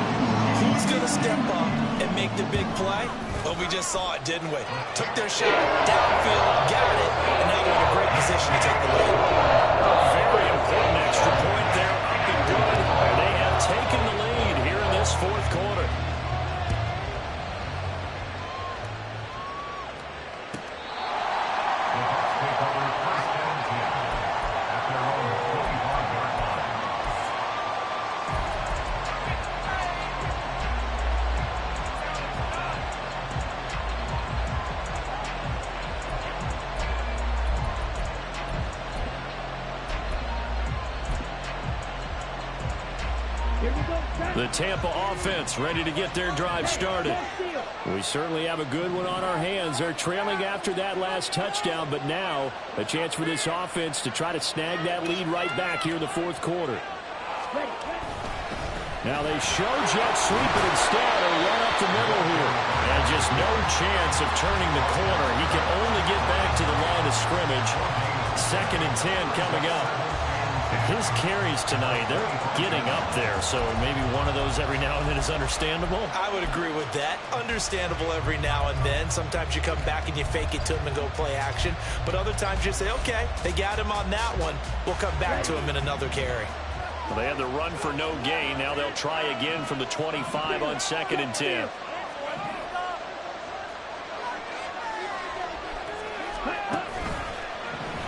Who's going to step up and make the big play? Well, we just saw it, didn't we? Took their shot, downfield, got it, and now they're in a great position to take the lead. A very important extra point there, up and good. And they have taken the lead here in this 4th quarter. Take over 1st and 10 at their own 45-yard line. The Tampa offense ready to get their drive started. We certainly have a good one on our hands. They're trailing after that last touchdown, but now a chance for this offense to try to snag that lead right back here in the 4th quarter. Now they show jet sweep it instead or run up the middle here. And just no chance of turning the corner. He can only get back to the line of scrimmage. 2nd and 10 coming up. His carries tonight, they're getting up there, so maybe one of those every now and then is understandable. I would agree with that. Understandable every now and then. Sometimes you come back and you fake it to him and go play action. But other times you say, okay, they got him on that one. We'll come back to him in another carry. Well, they had the run for no gain. Now they'll try again from the 25 on 2nd and 10.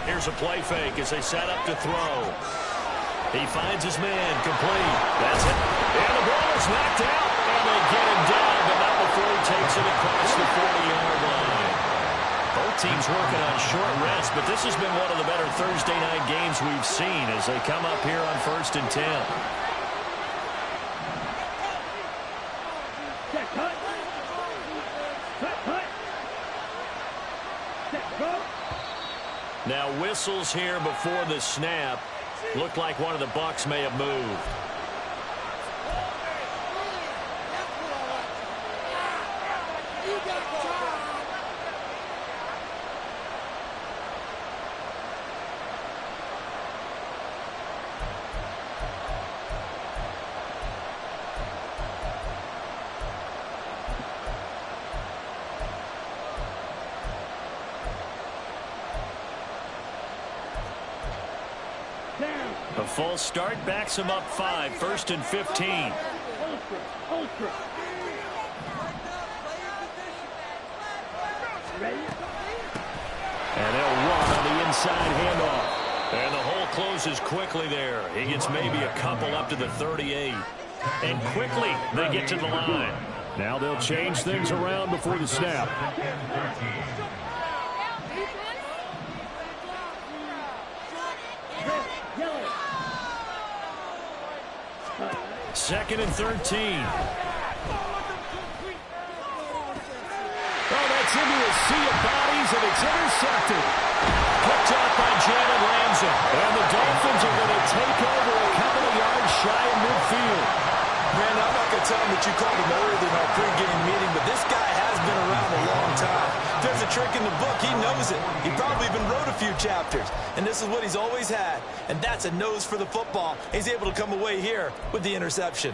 Here's a play fake as they set up to throw. He finds his man, complete. That's it. And the ball is knocked out. And they get him down, but not before he takes it across the 40-yard line. Both teams working on short rest, but this has been one of the better Thursday night games we've seen as they come up here on 1st and 10. Now whistles here before the snap. Looked like one of the Bucs may have moved. A full start backs him up 5, 1st and 15. And they'll run on the inside handoff. And the hole closes quickly there. He gets maybe a couple up to the 38. And quickly they get to the line. Now they'll change things around before the snap. 2nd and 13. Oh, that's into a sea of bodies, and it's intercepted. Picked off by Jalen Ramsey. And the Dolphins are going to take over a couple of yards shy of midfield. Man, I'm not going to tell him that you called him earlier in our pregame meeting, but this guy has been around a long time. If there's a trick in the book, he knows it. He probably even wrote a few chapters. And this is what he's always had. And that's a nose for the football. He's able to come away here with the interception.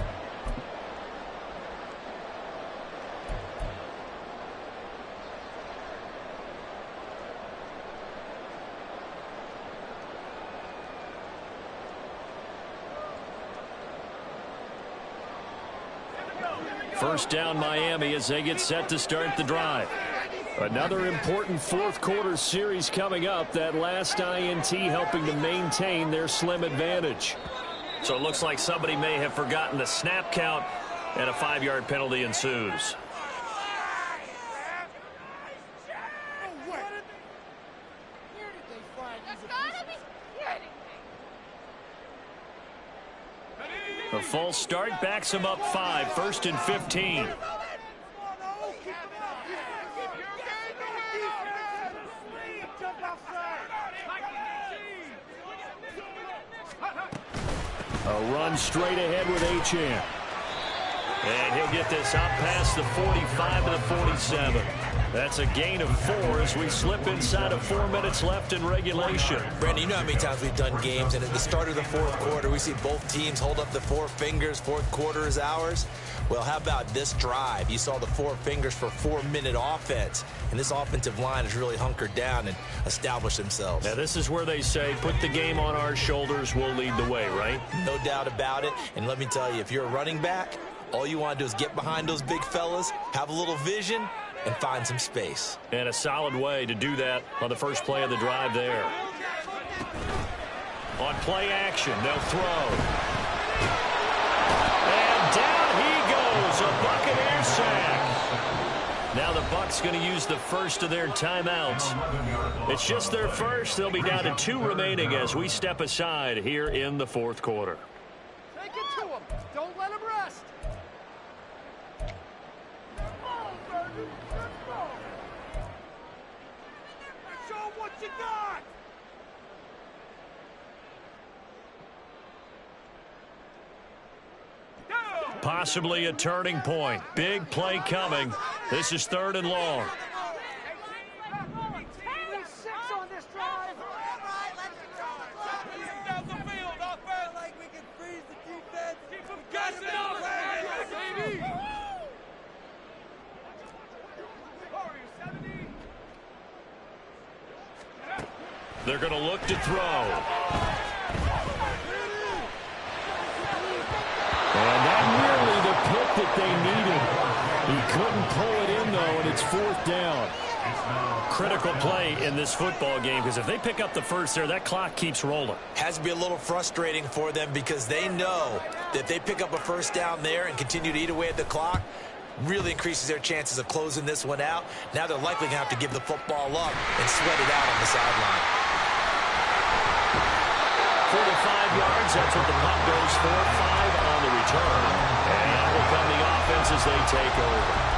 First down Miami as they get set to start the drive. Another important fourth quarter series coming up. That last INT helping to maintain their slim advantage. So it looks like somebody may have forgotten the snap count, and a 5-yard penalty ensues. The false start backs him up 5, 1st and 15. A run straight ahead with Achane. And he'll get this out past the 45 to the 47. That's a gain of 4 as we slip inside of 4 minutes left in regulation. Brandon, you know how many times we've done games, and at the start of the fourth quarter, we see both teams hold up the 4 fingers, fourth quarter is ours. Well, how about this drive? You saw the 4 fingers for 4-minute offense, and this offensive line has really hunkered down and established themselves. Now, this is where they say, put the game on our shoulders, we'll lead the way, right? No doubt about it, and let me tell you, if you're a running back, all you want to do is get behind those big fellas, have a little vision, and find some space. And a solid way to do that on the first play of the drive there. On play action, they'll throw. And down he goes, a Buccaneer sack. Now the Bucs going to use the first of their timeouts. It's just their first. They'll be down to 2 remaining as we step aside here in the fourth quarter. Take it to him. Don't let him rest. Show him what you got. Possibly a turning point. Big play coming. This is 3rd and long. They're going to look to throw. And that nearly the pick that they needed. He couldn't pull it in, though, and it's 4th down. Critical play in this football game, because if they pick up the first there, that clock keeps rolling. Has to be a little frustrating for them because they know that if they pick up a first down there and continue to eat away at the clock, really increases their chances of closing this one out. Now they're likely going to have to give the football up and sweat it out on the sideline. 45 yards, that's what the punt goes for. 5 on the return. And out will come the offense as they take over.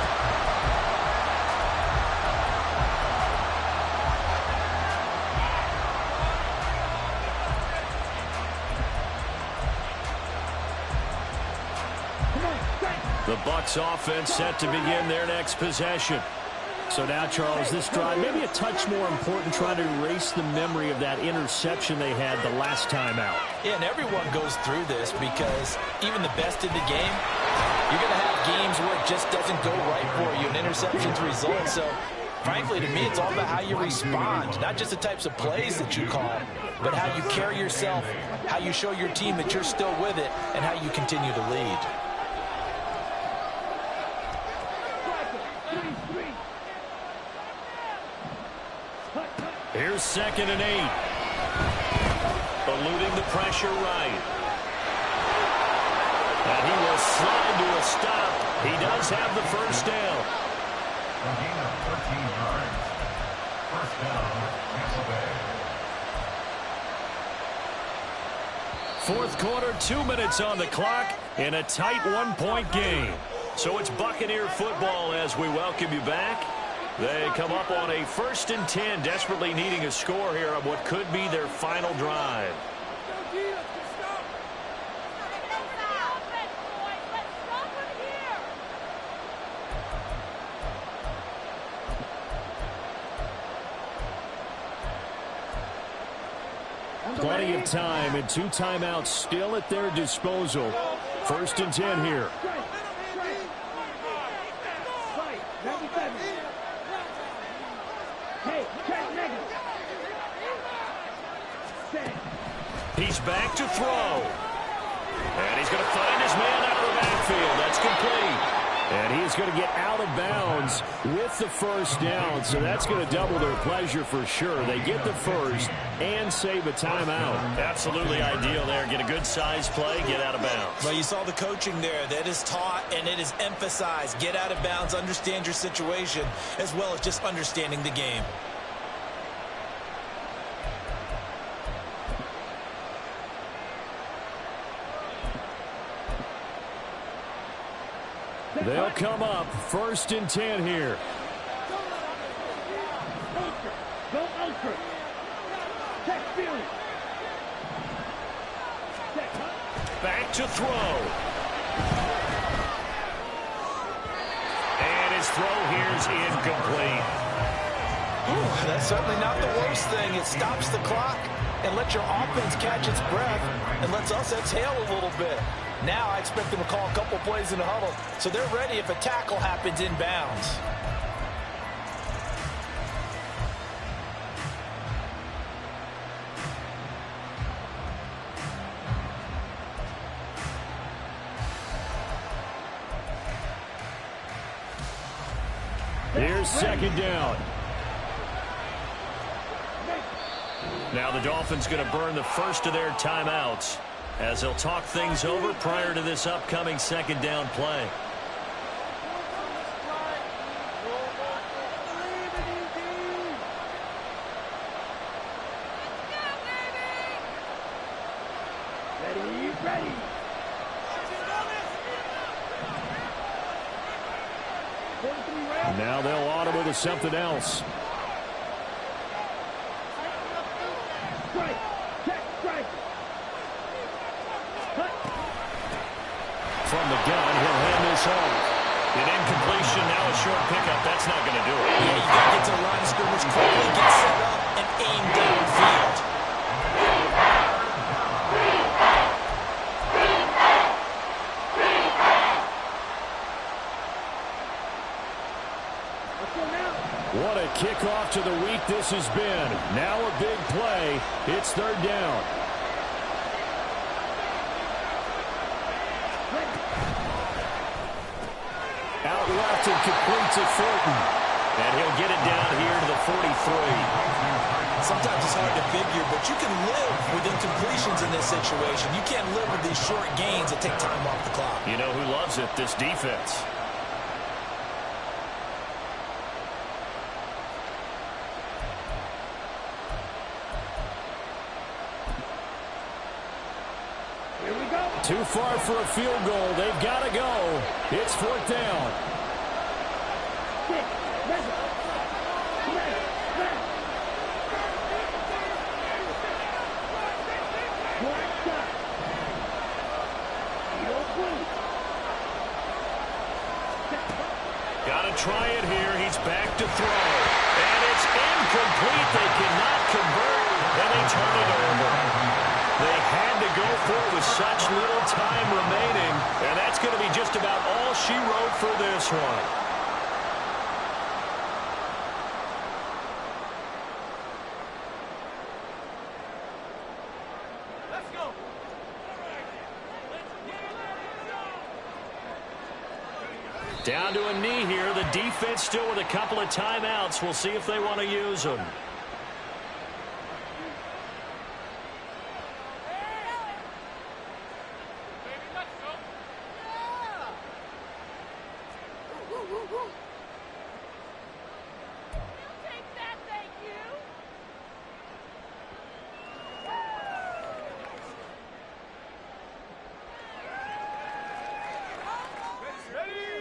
The Bucs offense set to begin their next possession. So now, Charles, this drive maybe a touch more important, trying to erase the memory of that interception they had the last time out. Yeah, and everyone goes through this because even the best in the game, you're going to have games where it just doesn't go right for you, and interceptions result. So, frankly, to me, it's all about how you respond, not just the types of plays that you call, but how you carry yourself, how you show your team that you're still with it, and how you continue to lead. Here's 2nd and 8. Eluding the pressure right. And he will slide to a stop. He does have the first down. A gain of 14 yards. First down, Tampa Bay. Fourth quarter, 2 minutes on the clock in a tight 1-point game. So it's Buccaneer football as we welcome you back. They come up on a 1st and 10, desperately needing a score here on what could be their final drive. Plenty of time and 2 timeouts still at their disposal. 1st and 10 here. He's back to throw. And he's going to find his man out of the backfield. That's complete. And he's going to get out of bounds with the first down, so that's going to double their pleasure for sure. They get the first and save a timeout. Absolutely ideal there. Get a good size play, get out of bounds. Well, you saw the coaching there. That is taught and it is emphasized. Get out of bounds, understand your situation, as well as just understanding the game. They'll come up 1st and 10 here. Go ultra. Check field. Back to throw. And his throw here's incomplete. Ooh, that's certainly not the worst thing. It stops the clock and lets your offense catch its breath and lets us exhale a little bit. Now I expect them to call a couple plays in the huddle, so they're ready if a tackle happens inbounds. Here's 2nd down. Now the Dolphins going to burn the first of their timeouts as they'll talk things over prior to this upcoming 2nd down play. Ready. Now they'll audible to something else. From the gun, he'll hand this off. An incompletion, now a short pickup. That's not going to do it. Yeah, you got to get to the line of scrimmage quickly, get set up, and aim downfield. What a kickoff to the week this has been. Now a big play. It's 3rd down. Out left and completes it Fulton. And he'll get it down here to the 43. Sometimes it's hard to figure, but you can live with incompletions in this situation. You can't live with these short gains that take time off the clock. You know who loves it? This defense. Too far for a field goal. They've got to go. It's 4th down. Got to try it here. He's back to throw. And it's incomplete. They cannot convert, and they turn it over. They had to go for it with such little time remaining, and that's going to be just about all she wrote for this one. Let's go. Down to a knee here. The defense still with a couple of timeouts. We'll see if they want to use them.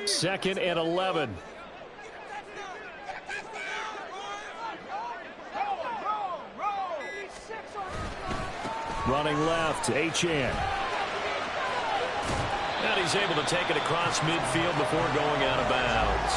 Second and 11. Running left, Achane. And he's able to take it across midfield before going out of bounds.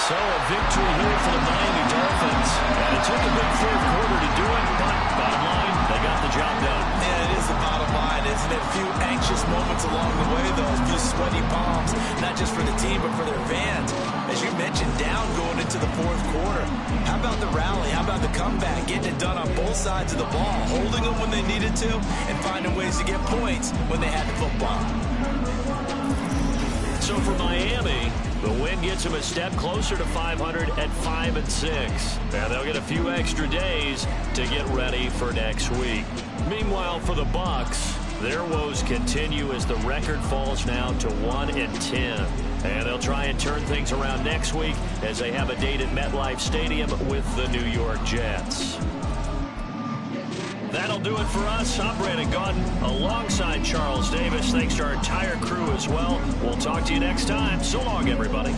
So a victory here for the Miami Dolphins. And it took a big 4th quarter to do it, but bottom line, they got the job done. Yeah, it is the bottom line, isn't it? A few anxious moments along the way, though. A few sweaty palms, not just for the team, but for their fans. As you mentioned, down going into the 4th quarter. How about the rally? How about the comeback? Getting it done on both sides of the ball, holding them when they needed to, and finding ways to get points when they had the football. So for Miami, the win gets them a step closer to 500 at 5-6. And they'll get a few extra days to get ready for next week. Meanwhile, for the Bucs, their woes continue as the record falls now to 1-10. And they'll try and turn things around next week as they have a date at MetLife Stadium with the New York Jets. That'll do it for us. I'm Brandon Gaudin alongside Charles Davis. Thanks to our entire crew as well. We'll talk to you next time. So long, everybody.